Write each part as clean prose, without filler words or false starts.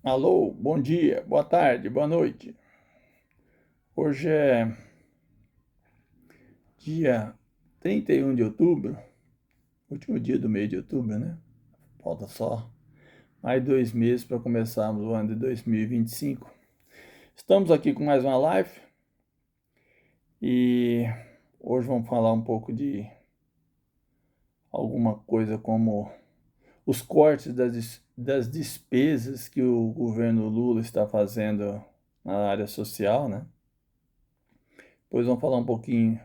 Alô, bom dia, boa tarde, boa noite. Hoje é dia 31 de outubro, último dia do mês de outubro, né? Falta só mais 2 meses para começarmos o ano de 2025. Estamos aqui com mais uma live e hoje vamos falar um pouco de alguma coisa como os cortes das despesas que o governo Lula está fazendo na área social, né? Depois vamos falar um pouquinho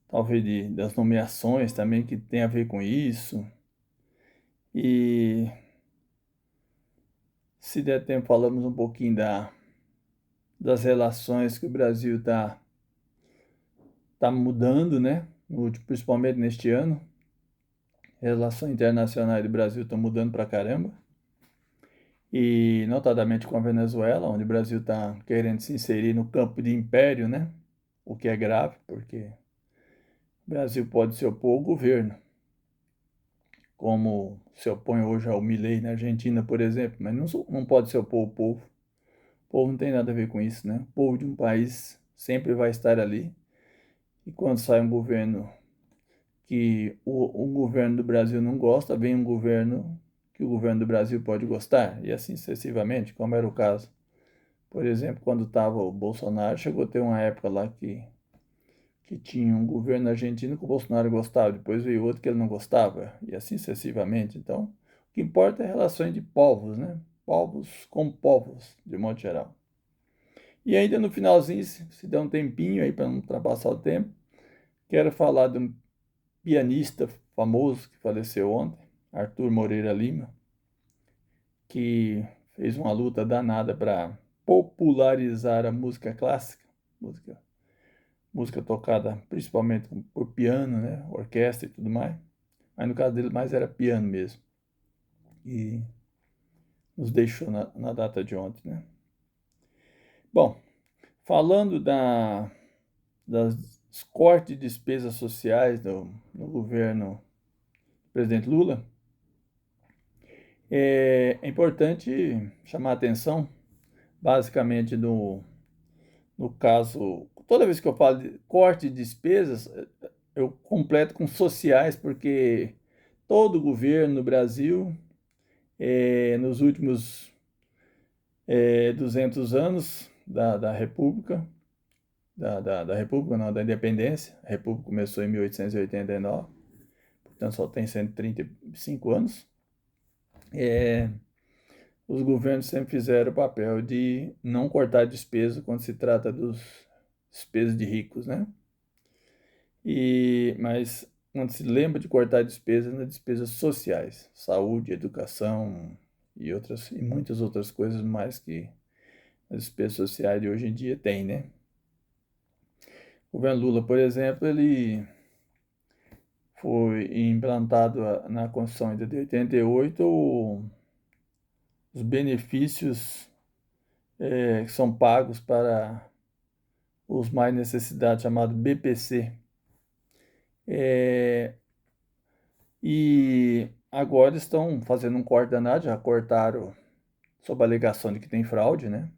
talvez das nomeações também que tem a ver com isso. E se der tempo, falamos um pouquinho das relações que o Brasil tá mudando, né? Principalmente neste ano. Relações internacionais do Brasil estão mudando pra caramba. E notadamente com a Venezuela, onde o Brasil está querendo se inserir no campo de império, né? O que é grave, porque o Brasil pode se opor ao governo, como se opõe hoje ao Milei na Argentina, por exemplo, mas não pode se opor ao povo. O povo não tem nada a ver com isso, né? O povo de um país sempre vai estar ali. E quando sai um governo que o governo do Brasil não gosta, vem um governo que o governo do Brasil pode gostar, e assim sucessivamente, como era o caso. Por exemplo, quando estava o Bolsonaro, chegou a ter uma época lá que tinha um governo argentino que o Bolsonaro gostava, depois veio outro que ele não gostava, e assim sucessivamente. Então, o que importa é relações de povos, né? Povos com povos, de modo geral. E ainda no finalzinho, se der um tempinho aí para não ultrapassar o tempo, quero falar de um pianista famoso que faleceu ontem, Arthur Moreira Lima, que fez uma luta danada para popularizar a música clássica, música, música tocada principalmente por piano, né, orquestra e tudo mais. Mas no caso dele mais era piano mesmo. E nos deixou na data de ontem, né? Bom, falando das cortes de despesas sociais no governo do presidente Lula, é importante chamar a atenção, basicamente, no caso, toda vez que eu falo de corte de despesas, eu completo com sociais, porque todo governo no Brasil, nos últimos 200 anos da República, da República, não, da Independência, a República começou em 1889, portanto só tem 135 anos, os governos sempre fizeram o papel de não cortar despesa quando se trata dos despesas de ricos, né? Mas quando se lembra de cortar despesas nas despesas sociais, saúde, educação e muitas outras coisas mais que as despesas sociais de hoje em dia têm, né? O governo Lula, por exemplo, ele foi implantado na Constituição ainda de 88 os benefícios que são pagos para os mais necessitados, chamado BPC. E agora estão fazendo um corte danado, já cortaram sob a alegação de que tem fraude, né?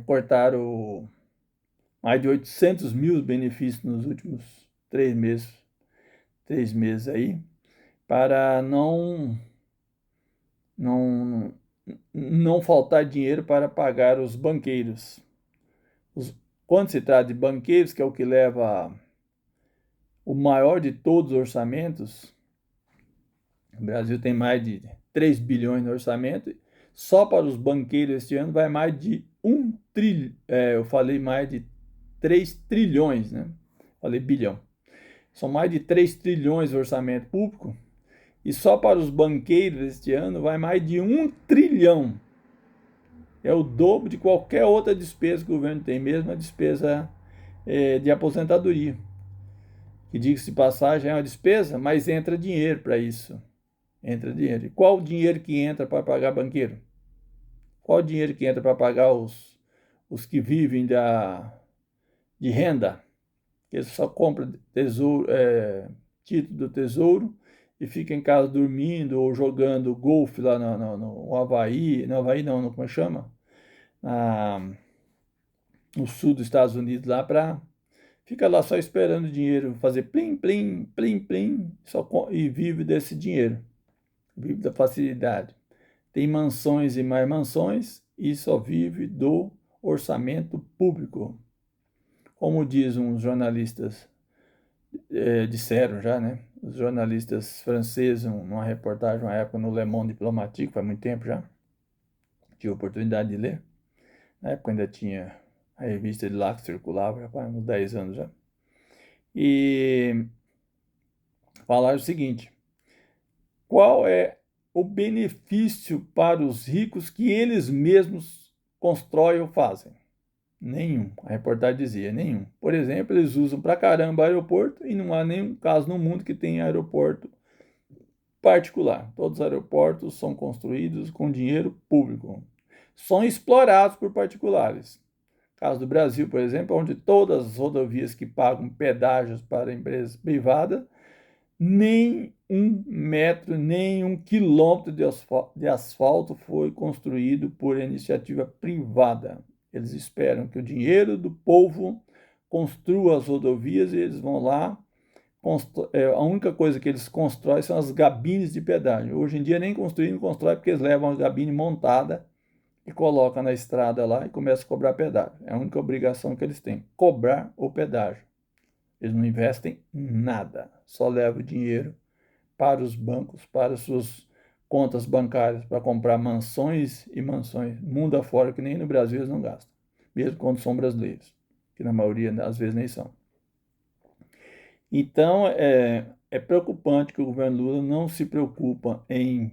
Cortaram mais de 800 mil benefícios nos últimos 3 meses aí, para não, não faltar dinheiro para pagar os banqueiros. Quando se trata de banqueiros, que é o que leva o maior de todos os orçamentos, o Brasil tem mais de 3 bilhões no orçamento, só para os banqueiros este ano vai mais de 1 trilhão, eu falei mais de 3 trilhões, né? Falei bilhão. São mais de 3 trilhões de orçamento público, e só para os banqueiros este ano vai mais de 1 trilhão. É o dobro de qualquer outra despesa que o governo tem, mesmo a despesa de aposentadoria. Que, diga-se de passagem, é uma despesa, mas entra dinheiro para isso. Entra dinheiro. E qual o dinheiro que entra para pagar banqueiro? Qual o dinheiro que entra para pagar os que vivem de renda? Que eles só compram tesouro, título do tesouro e fica em casa dormindo ou jogando golfe lá no Havaí, no Havaí não, como é que chama? Ah, no sul dos Estados Unidos lá para fica lá só esperando o dinheiro fazer plim, plim, plim, plim, e vive desse dinheiro, vive da facilidade. Tem mansões e mais mansões e só vive do orçamento público. Como diz uns jornalistas, disseram já, né? Os jornalistas franceses, numa reportagem, uma época no Le Monde Diplomatique, faz muito tempo já, tive a oportunidade de ler. Na época ainda tinha a revista de lá que circulava, já faz uns 10 anos já. E falaram o seguinte: qual é o benefício para os ricos que eles mesmos constroem ou fazem? Nenhum. A reportagem dizia, nenhum. Por exemplo, eles usam pra caramba aeroporto e não há nenhum caso no mundo que tenha aeroporto particular. Todos os aeroportos são construídos com dinheiro público. São explorados por particulares. Caso do Brasil, por exemplo, onde todas as rodovias que pagam pedágios para empresas privadas, nem 1 metro, nem 1 quilômetro de asfalto foi construído por iniciativa privada. Eles esperam que o dinheiro do povo construa as rodovias e eles vão lá. A única coisa que eles constroem são as gabines de pedágio. Hoje em dia nem construir, não constrói porque eles levam a gabine montada e colocam na estrada lá e começam a cobrar pedágio. É a única obrigação que eles têm, cobrar o pedágio. Eles não investem nada, só levam o dinheiro para os bancos, para suas contas bancárias, para comprar mansões e mansões, mundo afora, que nem no Brasil eles não gastam, mesmo quando são brasileiros, que na maioria às vezes nem são. Então, é preocupante que o governo Lula não se preocupa em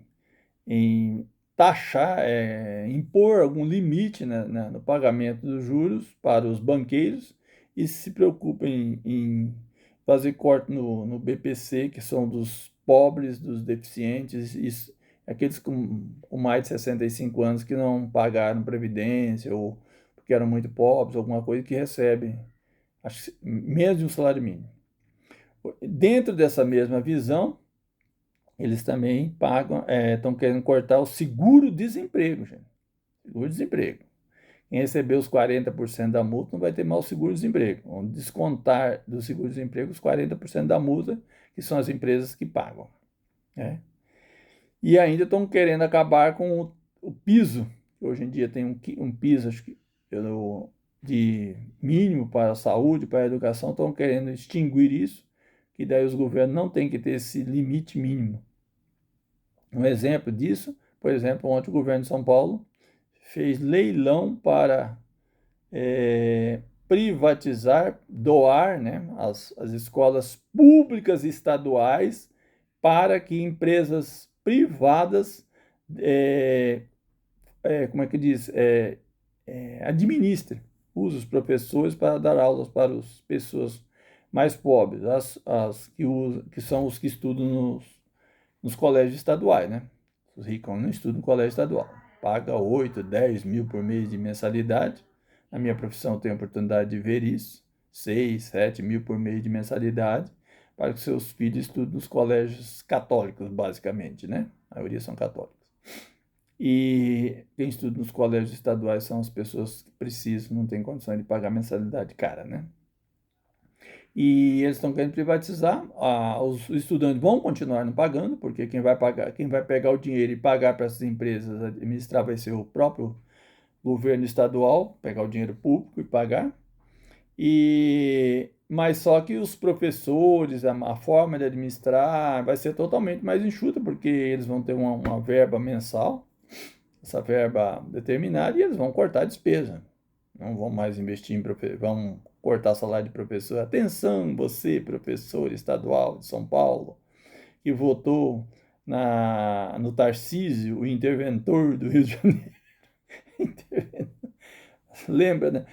taxar, impor algum limite, né, no pagamento dos juros para os banqueiros e se preocupa em fazer corte no BPC, que são dos pobres, dos deficientes, aqueles com mais de 65 anos que não pagaram previdência ou porque eram muito pobres, alguma coisa que recebem menos de um salário mínimo. Dentro dessa mesma visão, eles também pagam, estão querendo cortar o seguro-desemprego, gente. Seguro-desemprego. Quem receber os 40% da multa não vai ter mais o seguro-desemprego. Vão descontar do seguro-desemprego os 40% da multa, que são as empresas que pagam. Né? E ainda estão querendo acabar com o piso. Hoje em dia tem um piso, acho que de mínimo para a saúde, para a educação, estão querendo extinguir isso, que daí os governos não têm que ter esse limite mínimo. Um exemplo disso, por exemplo, ontem o governo de São Paulo fez leilão para privatizar, doar, né, as escolas públicas estaduais para que empresas privadas, como é que diz, administrem, usem os professores para dar aulas para as pessoas mais pobres, que são os que estudam nos colégios estaduais, né? Os ricos não estudam no colégio estadual. Paga 8, 10 mil por mês de mensalidade. Na minha profissão eu tenho a oportunidade de ver isso. 6, 7 mil por mês de mensalidade para que seus filhos estudem nos colégios católicos, basicamente, né? A maioria são católicos. E quem estuda nos colégios estaduais são as pessoas que precisam, não têm condições de pagar mensalidade cara, né? E eles estão querendo privatizar. Os estudantes vão continuar não pagando, porque quem vai pegar o dinheiro e pagar para essas empresas administrar vai ser o próprio governo estadual, pegar o dinheiro público e pagar. Mas só que os professores, a forma de administrar vai ser totalmente mais enxuta, porque eles vão ter uma verba mensal, essa verba determinada, e eles vão cortar a despesa. Não vão mais investir vão cortar salário de professor. Atenção, você, professor estadual de São Paulo, que votou no Tarcísio, o interventor do Rio de Janeiro. Lembra, né?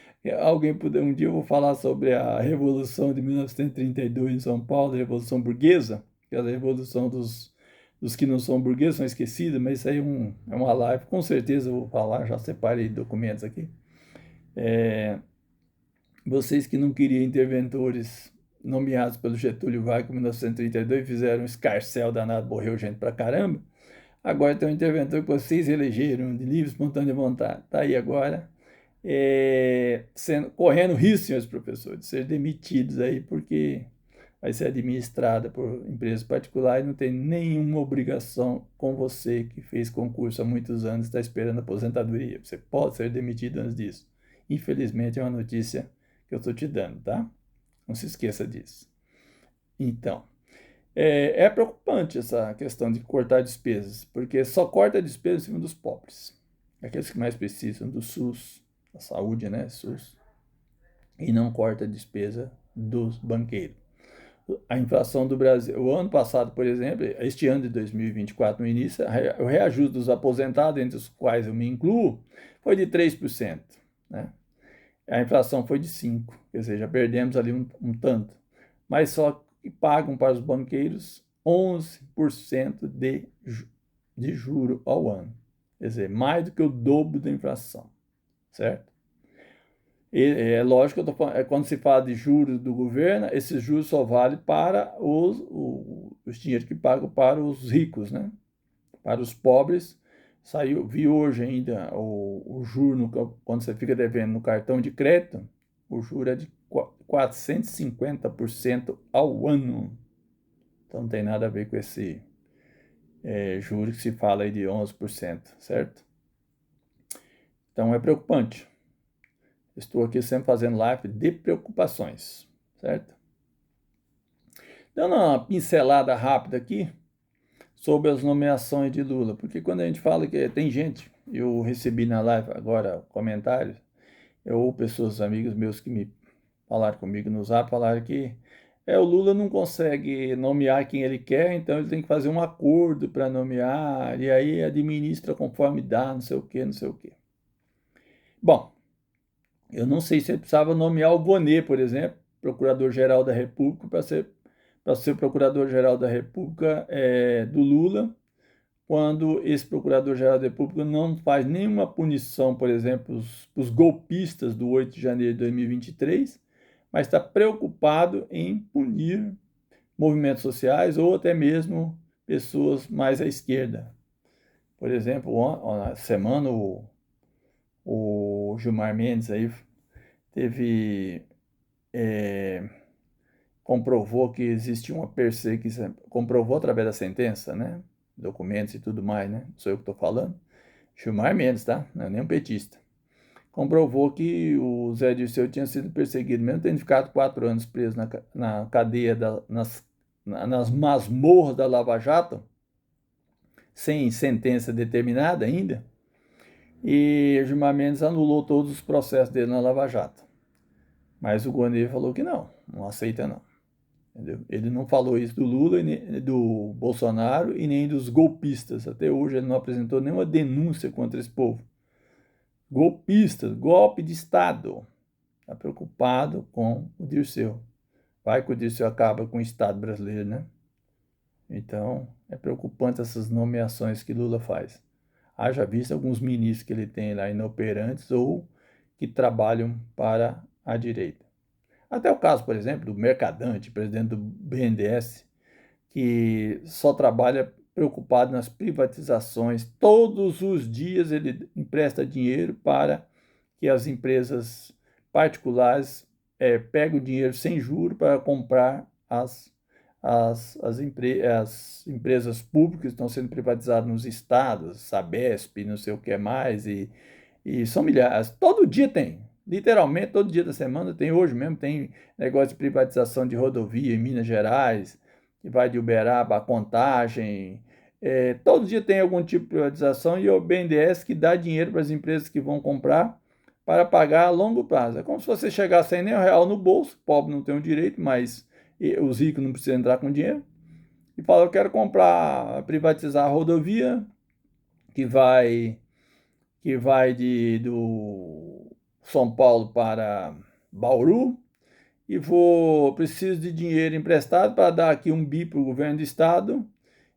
Um dia eu vou falar sobre a Revolução de 1932 em São Paulo, a Revolução Burguesa, que é a revolução dos que não são burgueses, são esquecidos, mas isso aí é uma live, com certeza eu vou falar, já separei documentos aqui. Vocês que não queriam interventores nomeados pelo Getúlio Vargas em 1932, fizeram um escarcéu danado, morreu gente pra caramba. Agora tem um interventor que vocês elegeram de livre, espontânea vontade. Está aí agora, correndo risco, senhores professores, de ser demitidos aí, porque vai ser administrada por empresas particulares e não tem nenhuma obrigação com você que fez concurso há muitos anos e está esperando aposentadoria. Você pode ser demitido antes disso. Infelizmente é uma notícia que eu estou te dando, tá? Não se esqueça disso. Então, é preocupante essa questão de cortar despesas, porque só corta despesas em cima dos pobres, aqueles que mais precisam do SUS, da saúde, né, SUS, e não corta a despesa dos banqueiros. A inflação do Brasil, o ano passado, por exemplo, este ano de 2024, no início, o reajuste dos aposentados, entre os quais eu me incluo, foi de 3%, né? A inflação foi de 5%, quer dizer, já perdemos ali um tanto. Mas só que pagam para os banqueiros 11% de juro ao ano. Quer dizer, mais do que o dobro da inflação, certo? E é lógico que eu tô falando, quando se fala de juros do governo, esses juros só valem para os dinheiros que pagam para os ricos, né? Para os pobres, vi hoje ainda o juro, quando você fica devendo no cartão de crédito, o juro é de 450% ao ano. Então não tem nada a ver com esse juro que se fala aí de 11%, certo? Então é preocupante. Estou aqui sempre fazendo live de preocupações, certo? Dando uma pincelada rápida aqui sobre as nomeações de Lula, porque quando a gente fala que tem gente, eu recebi na live agora comentários, ou pessoas, amigos meus que me falaram comigo no Zap, falaram que o Lula não consegue nomear quem ele quer, então ele tem que fazer um acordo para nomear, e aí administra conforme dá, não sei o quê, não sei o quê. Bom, eu não sei se ele precisava nomear o Bonet, por exemplo, procurador-geral da República, para ser procurador-geral da República do Lula, quando esse procurador-geral da República não faz nenhuma punição, por exemplo, os golpistas do 8 de janeiro de 2023, mas está preocupado em punir movimentos sociais ou até mesmo pessoas mais à esquerda. Por exemplo, na semana o Gilmar Mendes aí comprovou que existe uma perseguição, comprovou através da sentença, né? Documentos e tudo mais, né? Não sou eu que estou falando. Gilmar Mendes, tá? Não é nem um petista. Comprovou que o Zé Dirceu tinha sido perseguido, mesmo tendo ficado 4 anos preso na cadeia, nas masmorras da Lava Jato, sem sentença determinada ainda, e o Gilmar Mendes anulou todos os processos dele na Lava Jato. Mas o Gonê falou que não aceita não. Entendeu? Ele não falou isso do Lula, do Bolsonaro e nem dos golpistas. Até hoje ele não apresentou nenhuma denúncia contra esse povo. Golpistas, golpe de Estado. Está preocupado com o Dirceu. Vai que o Dirceu acaba com o Estado brasileiro, né? Então, é preocupante essas nomeações que Lula faz. Haja visto alguns ministros que ele tem lá inoperantes ou que trabalham para a direita. Até o caso, por exemplo, do Mercadante, presidente do BNDES, que só trabalha preocupado nas privatizações. Todos os dias ele empresta dinheiro para que as empresas particulares peguem o dinheiro sem juros para comprar as empresas públicas que estão sendo privatizadas nos estados, Sabesp, não sei o que mais, e são milhares. Todo dia tem. Literalmente, todo dia da semana tem. Hoje mesmo tem negócio de privatização de rodovia em Minas Gerais, que vai de Uberaba a Contagem. Todo dia tem algum tipo de privatização e o BNDES que dá dinheiro para as empresas que vão comprar para pagar a longo prazo. É como se você chegasse sem nem R$1 no bolso, o pobre não tem o direito, mas os ricos não precisam entrar com dinheiro, e fala, eu quero privatizar a rodovia que vai do São Paulo para Bauru, e preciso de dinheiro emprestado para dar aqui um bi para o governo do estado,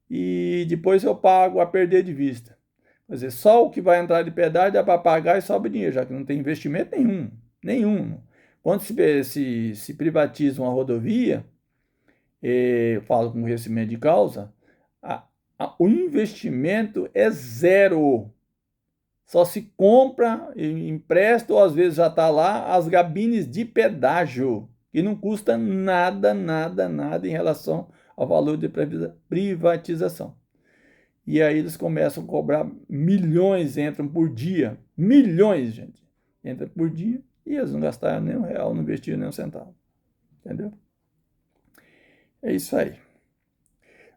e depois eu pago a perder de vista. Quer dizer, só o que vai entrar de pedágio dá para pagar e sobra dinheiro, já que não tem investimento nenhum. quando se privatiza uma rodovia, eu falo com conhecimento de causa, o investimento é zero. Só se compra, empresta ou às vezes já está lá as cabines de pedágio, que não custa nada, nada, nada em relação ao valor de privatização. E aí eles começam a cobrar milhões, entram por dia. Milhões, gente. Entra por dia e eles não gastaram nem um real, não investiram nem um centavo. Entendeu? É isso aí.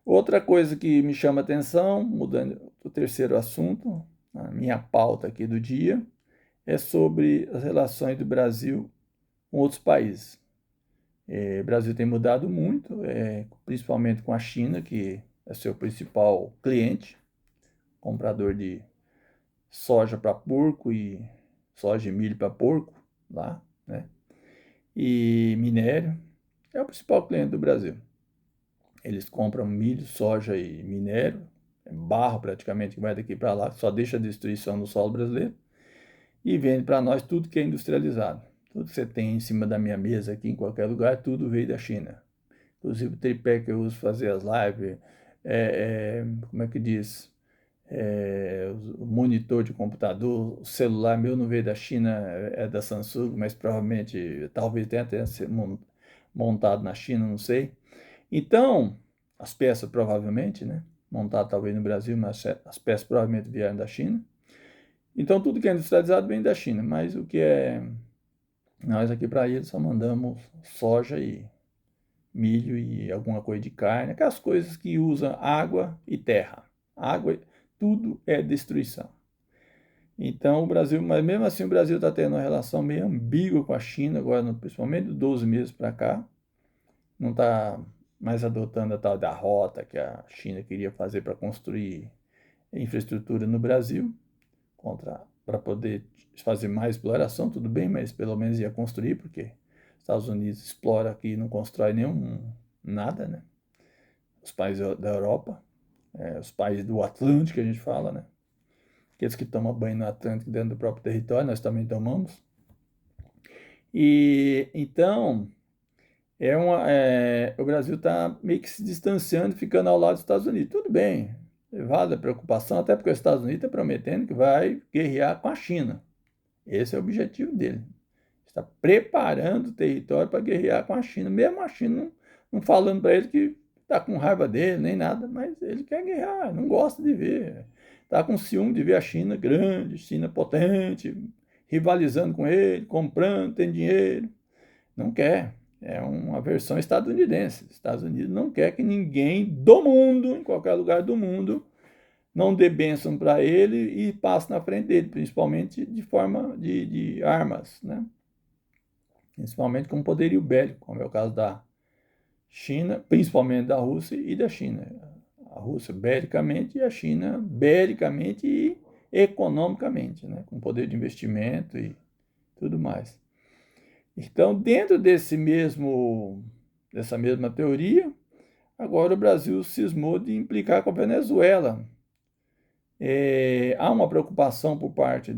Outra coisa que me chama a atenção, mudando o terceiro assunto, a minha pauta aqui do dia, é sobre as relações do Brasil com outros países. O Brasil tem mudado muito, principalmente com a China, que é seu principal cliente, comprador de soja para porco e soja e milho para porco lá, né? E minério, é o principal cliente do Brasil. Eles compram milho, soja e minério, barro praticamente que vai daqui para lá, só deixa a destruição no solo brasileiro, e vende para nós tudo que é industrializado. Tudo que você tem em cima da minha mesa aqui, em qualquer lugar, tudo veio da China. Inclusive o tripé que eu uso para fazer as lives, como é que diz? O monitor de computador, o celular meu não veio da China, é da Samsung, mas provavelmente, talvez tenha até sido montado na China, não sei. Então, as peças provavelmente, né? Montado talvez no Brasil, mas as peças provavelmente vieram da China. Então, tudo que é industrializado vem da China, mas o que é... Nós aqui para eles só mandamos soja e milho e alguma coisa de carne, aquelas coisas que usam água e terra. Água, tudo é destruição. Então o Brasil, mas mesmo assim o Brasil está tendo uma relação meio ambígua com a China, agora principalmente 12 meses para cá. Não está mais adotando a tal da rota que a China queria fazer para construir infraestrutura no Brasil, para poder fazer mais exploração, tudo bem, mas pelo menos ia construir, porque Estados Unidos explora aqui e não constrói nada, né? Os países da Europa, os países do Atlântico que a gente fala, né? Aqueles que tomam banho no Atlântico dentro do próprio território, nós também tomamos. E então o Brasil está meio que se distanciando, ficando ao lado dos Estados Unidos. Tudo bem, vale a preocupação, até porque os Estados Unidos está prometendo que vai guerrear com a China. Esse é o objetivo dele. Está preparando o território para guerrear com a China, mesmo a China não falando para ele que está com raiva dele, nem nada, mas ele quer guerrear, não gosta de ver. Está com ciúme de ver a China grande, China potente, rivalizando com ele, comprando, tem dinheiro. Não quer. É uma versão estadunidense. Estados Unidos não quer que ninguém do mundo, em qualquer lugar do mundo, não dê bênção para ele e passe na frente dele, principalmente de forma de armas, né? Principalmente com poderio bélico, como é o caso da China, principalmente da Rússia e da China. A Rússia belicamente e a China belicamente e economicamente, né? Com poder de investimento e tudo mais. Então, dentro dessa mesma teoria, agora o Brasil cismou de implicar com a Venezuela. Há uma preocupação por parte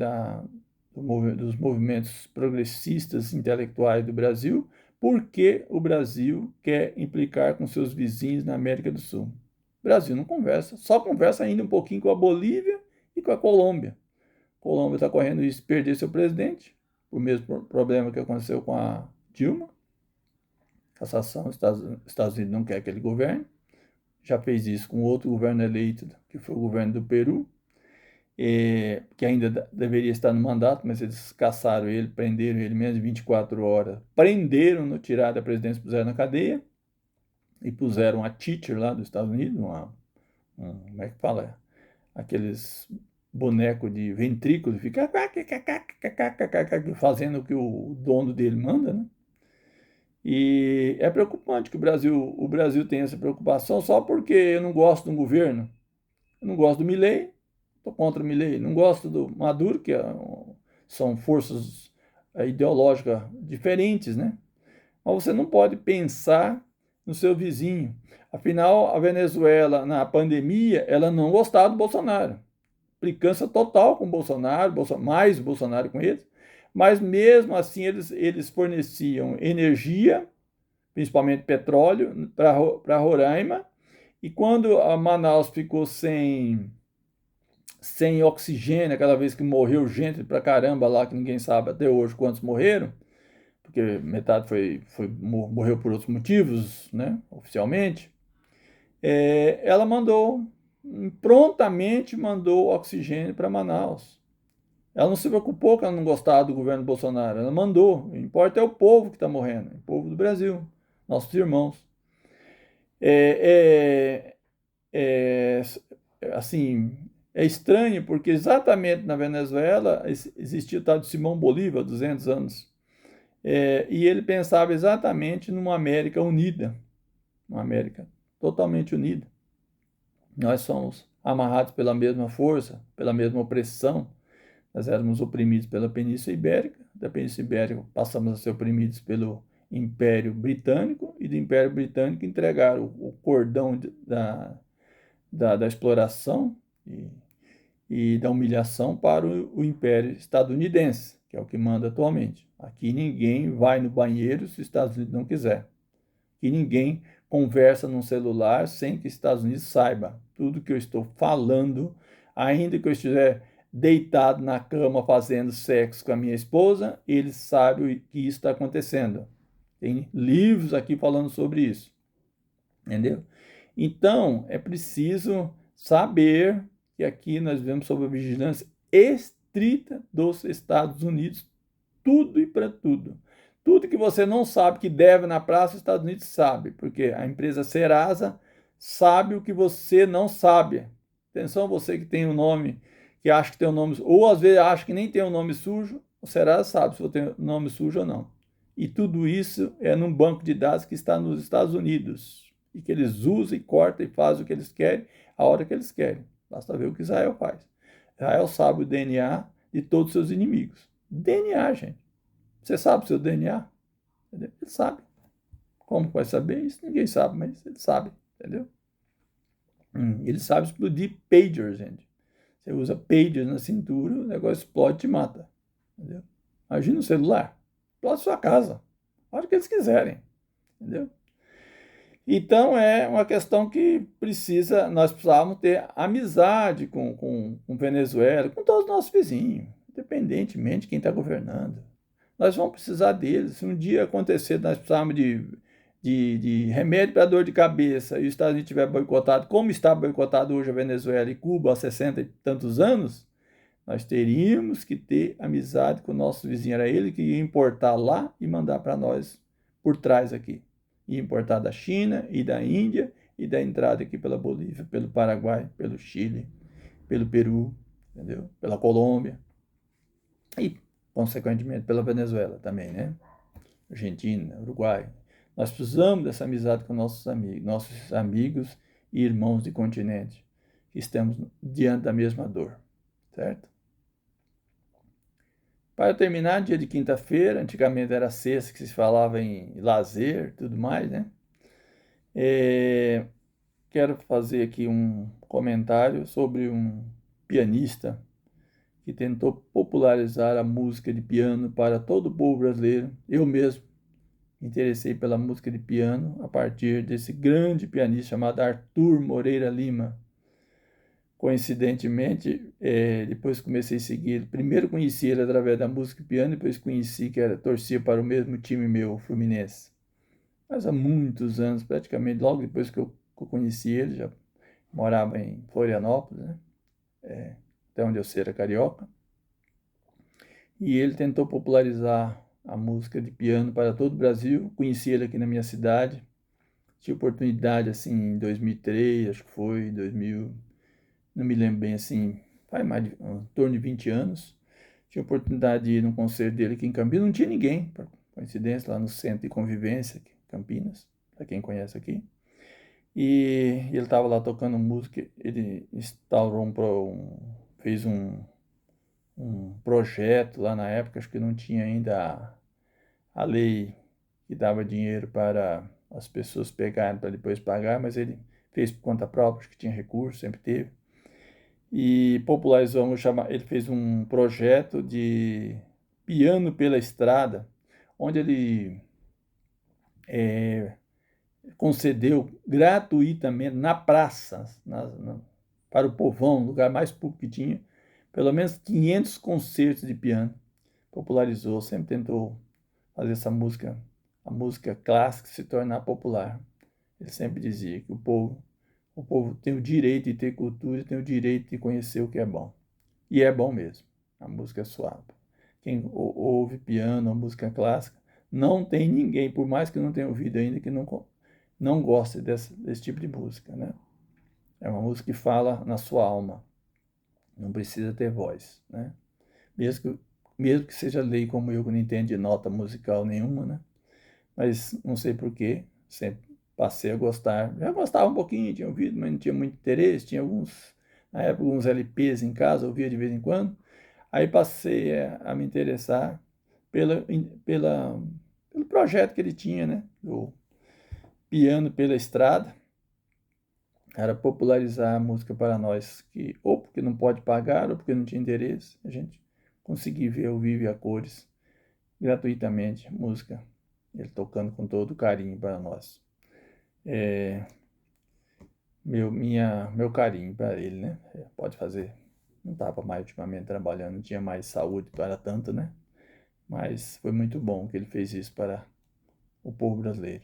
dos movimentos progressistas intelectuais do Brasil, porque o Brasil quer implicar com seus vizinhos na América do Sul. O Brasil não conversa, só conversa ainda um pouquinho com a Bolívia e com a Colômbia. A Colômbia está correndo risco de perder seu presidente, o mesmo problema que aconteceu com a Dilma. Cassação, Estados Unidos não quer que ele governe. Já fez isso com outro governo eleito, que foi o governo do Peru, que ainda deveria estar no mandato, mas eles caçaram ele, prenderam ele menos de 24 horas. Prenderam, tiraram da presidência, puseram na cadeia e puseram a teacher lá dos Estados Unidos, como é que fala? Aqueles bonecos de ventrículo, fica fazendo o que o dono dele manda, né? E é preocupante que o Brasil tenha essa preocupação só porque eu não gosto de um governo. Eu não gosto do Milei, estou contra o Milei. Não gosto do Maduro, que são forças ideológicas diferentes, né? Mas você não pode pensar no seu vizinho. Afinal, a Venezuela, na pandemia, ela não gostava do Bolsonaro. Implicância total com o Bolsonaro, mais o Bolsonaro com eles. mas mesmo assim eles forneciam energia, principalmente petróleo, para Roraima, e quando a Manaus ficou sem oxigênio, aquela vez que morreu gente pra caramba lá, que ninguém sabe até hoje quantos morreram, porque metade morreu por outros motivos, né, oficialmente, ela prontamente mandou oxigênio para Manaus. Ela não se preocupou que ela não gostava do governo Bolsonaro, ela mandou. O que importa é o povo que está morrendo, o povo do Brasil, nossos irmãos. É, é, assim, é estranho porque exatamente na Venezuela existia o tal de Simão Bolívar, 200 anos, e ele pensava exatamente numa América unida, uma América totalmente unida. Nós somos amarrados pela mesma força, pela mesma opressão. Nós éramos oprimidos pela Península Ibérica, da Península Ibérica passamos a ser oprimidos pelo Império Britânico, e do Império Britânico entregaram o cordão da exploração e da humilhação para o Império Estadunidense, que é o que manda atualmente. Aqui ninguém vai no banheiro se os Estados Unidos não quiser. Aqui ninguém conversa num celular sem que os Estados Unidos saiba tudo que eu estou falando, ainda que eu estiver deitado na cama fazendo sexo com a minha esposa, eles sabem que isso está acontecendo. Tem livros aqui falando sobre isso, entendeu? Então, é preciso saber que aqui nós vivemos sob a vigilância estrita dos Estados Unidos, tudo e para tudo. Tudo que você não sabe que deve na praça, os Estados Unidos sabe, porque a empresa Serasa sabe o que você não sabe. Atenção, você que tem um nome, que acha que tem um nome, ou às vezes acha que nem tem um nome sujo, o Serasa sabe se você tem um nome sujo ou não. E tudo isso é num banco de dados que está nos Estados Unidos, e que eles usam e cortam e fazem o que eles querem, a hora que eles querem. Basta ver o que Israel faz. Israel sabe o DNA de todos os seus inimigos. DNA, gente. Você sabe o seu DNA? Entendeu? Ele sabe. Como vai saber isso? Ninguém sabe, mas ele sabe, entendeu? Ele sabe explodir pager, gente. Você usa pager na cintura, o negócio explode e te mata, entendeu? Imagina o celular. Explode sua casa. A hora que eles quiserem, entendeu? Então é uma questão que nós precisávamos ter amizade com Venezuela, com todos os nossos vizinhos, independentemente de quem está governando. Nós vamos precisar deles. Se um dia acontecer, nós precisarmos de remédio para dor de cabeça e os Estados Unidos estiver boicotado, como está boicotado hoje a Venezuela e Cuba há 60 e tantos anos, nós teríamos que ter amizade com o nosso vizinho. Era ele que ia importar lá e mandar para nós por trás aqui. Ia importar da China e da Índia e da entrada aqui pela Bolívia, pelo Paraguai, pelo Chile, pelo Peru, entendeu? Pela Colômbia e, consequentemente, pela Venezuela também, né? Argentina, Uruguai. Nós precisamos dessa amizade com nossos amigos e irmãos de continente, que estamos diante da mesma dor, certo? Para terminar, dia de quinta-feira, antigamente era sexta que se falava em lazer, tudo mais, né? Quero fazer aqui um comentário sobre um pianista que tentou popularizar a música de piano para todo o povo brasileiro. Eu mesmo me interessei pela música de piano a partir desse grande pianista chamado Arthur Moreira Lima. Coincidentemente, depois comecei a seguir ele. Primeiro conheci ele através da música e piano, depois conheci que torcia para o mesmo time meu, o Fluminense. Mas há muitos anos, praticamente, logo depois que eu conheci ele, já morava em Florianópolis, né? Até onde eu era carioca. E ele tentou popularizar a música de piano para todo o Brasil. Conheci ele aqui na minha cidade. Tive oportunidade, assim, em 2003, acho que foi, 2000, não me lembro bem, assim, faz mais de, em torno de 20 anos. Tive oportunidade de ir num concerto dele aqui em Campinas, não tinha ninguém, por coincidência, lá no Centro de Convivência, aqui, Campinas, para quem conhece aqui. E ele estava lá tocando música, ele instaurou fez um projeto lá na época, acho que não tinha ainda a lei que dava dinheiro para as pessoas pegarem para depois pagar, mas ele fez por conta própria, acho que tinha recurso, sempre teve. E popularizou, ele fez um projeto Piano pela Estrada, onde ele concedeu gratuitamente na praça, para o povão, lugar mais público que tinha, pelo menos 500 concertos de piano. Popularizou, sempre tentou fazer essa música, a música clássica, se tornar popular. Ele sempre dizia que o povo tem o direito de ter cultura, tem o direito de conhecer o que é bom. E é bom mesmo, a música é suave. Quem ouve piano ou música clássica, não tem ninguém, por mais que não tenha ouvido ainda, que não goste desse tipo de música, né? É uma música que fala na sua alma, não precisa ter voz, né? Mesmo que seja lei como eu, que não entende nota musical nenhuma, né? Mas não sei porquê, sempre passei a gostar. Já gostava um pouquinho, tinha ouvido, mas não tinha muito interesse. Tinha na época, alguns LPs em casa, ouvia de vez em quando. Aí passei a me interessar pela, pela, pelo projeto que ele tinha, né? Do Piano pela Estrada. Era popularizar a música para nós, que ou porque não pode pagar, ou porque não tinha interesse, a gente conseguir ver ao vivo e a cores, gratuitamente, música, ele tocando com todo carinho para nós. Meu carinho para ele, né? Pode fazer. Não estava mais ultimamente trabalhando, não tinha mais saúde para tanto, né? Mas foi muito bom que ele fez isso para o povo brasileiro.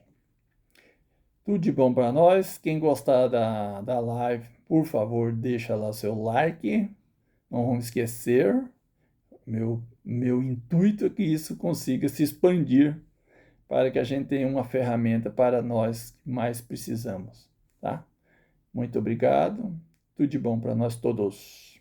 Tudo de bom para nós. Quem gostar da live, por favor, deixa lá seu like. Não vamos esquecer. Meu intuito é que isso consiga se expandir para que a gente tenha uma ferramenta para nós que mais precisamos, tá? Muito obrigado. Tudo de bom para nós todos.